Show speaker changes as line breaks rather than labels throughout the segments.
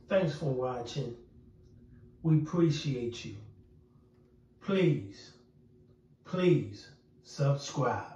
Thanks for watching. We appreciate you. Please subscribe.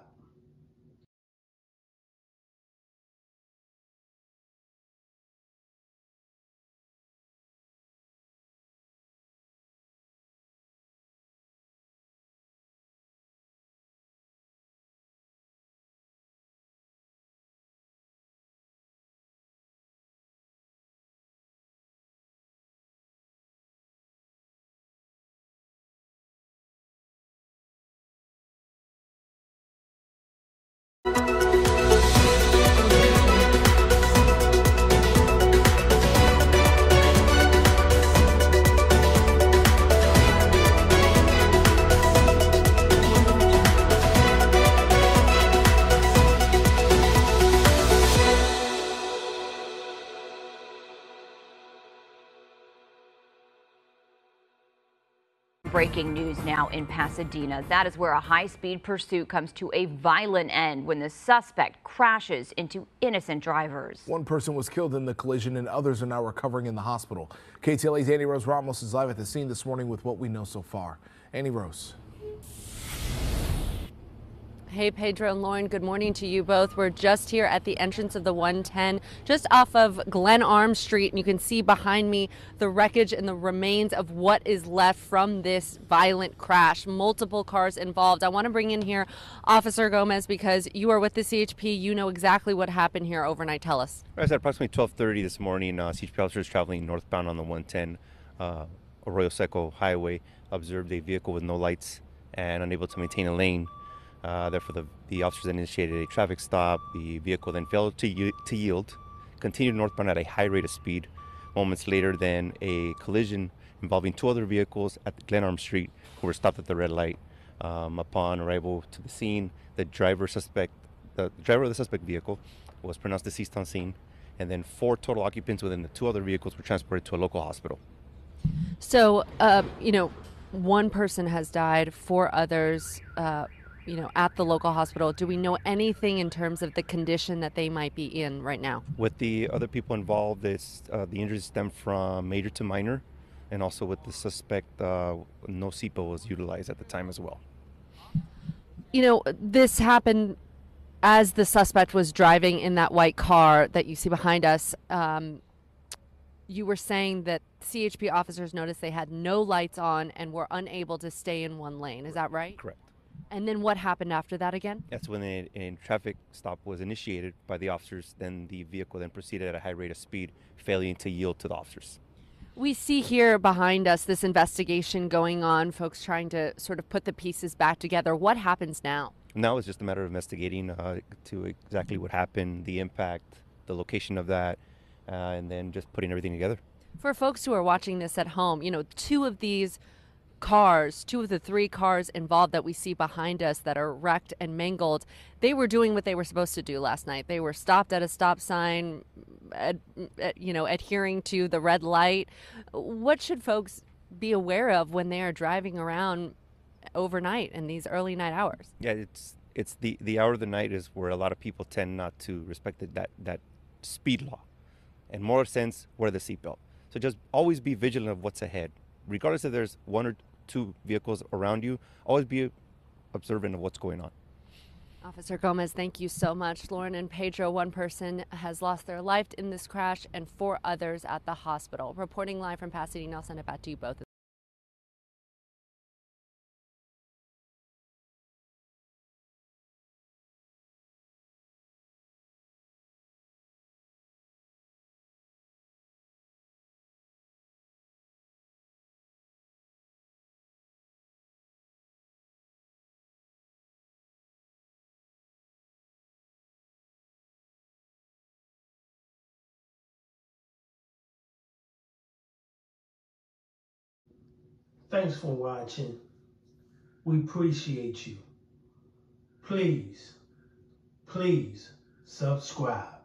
Breaking news now in Pasadena. That is where a high-speed pursuit comes to a violent end when the suspect crashes into innocent drivers.
One person was killed in the collision and others are now recovering in the hospital. KTLA's Annie Rose Ramos is live at the scene this morning with what we know so far. Annie Rose.
Hey, Pedro and Lauren, good morning to you both. We're just here at the entrance of the 110, just off of Glen Arm Street, and you can see behind me the wreckage and the remains of what is left from this violent crash. Multiple cars involved. I want to bring in here Officer Gomez because you are with the CHP. You know exactly what happened here overnight. Tell us.
It was at approximately 12:30 this morning. CHP officers traveling northbound on the 110 Arroyo Seco Highway observed a vehicle with no lights and unable to maintain a lane. Therefore, the officers then initiated a traffic stop. The vehicle then failed to yield, continued northbound at a high rate of speed. Moments later, then a collision involving two other vehicles at Glen Arm Street who were stopped at the red light. Upon arrival to the scene, the driver of the suspect vehicle was pronounced deceased on scene, and then 4 total occupants within the 2 other vehicles were transported to a local hospital.
So, one person has died, 4 others at the local hospital. Do we know anything in terms of the condition that they might be in right now?
With the other people involved, the injuries stem from major to minor, and also with the suspect, no CPO was utilized at the time as well.
This happened as the suspect was driving in that white car that you see behind us. You were saying that CHP officers noticed they had no lights on and were unable to stay in one lane. Is that right?
Correct.
And then what happened after that again?
That's when a traffic stop was initiated by the officers. Then the vehicle then proceeded at a high rate of speed, failing to yield to the officers.
We see here behind us this investigation going on, folks trying to sort of put the pieces back together. What happens now?
Now it's just a matter of investigating to exactly what happened, the impact, the location of that, and then just putting everything together.
For folks who are watching this at home, 2 of these cars, 2 of the 3 cars involved that we see behind us that are wrecked and mangled, they were doing what they were supposed to do last night. They were stopped at a stop sign, adhering to the red light. What should folks be aware of when they are driving around overnight in these early night hours?
Yeah, it's the hour of the night is where a lot of people tend not to respect that speed law, and more sense, wear the seatbelt. So just always be vigilant of what's ahead. Regardless if there's 1 or 2 vehicles around you, always be observant of what's going on.
Officer Gomez, thank you so much. Lauren and Pedro, 1 person has lost their life in this crash and 4 others at the hospital. Reporting live from Pasadena, I'll send it back to you both.
Thanks for watching. We appreciate you. Please subscribe.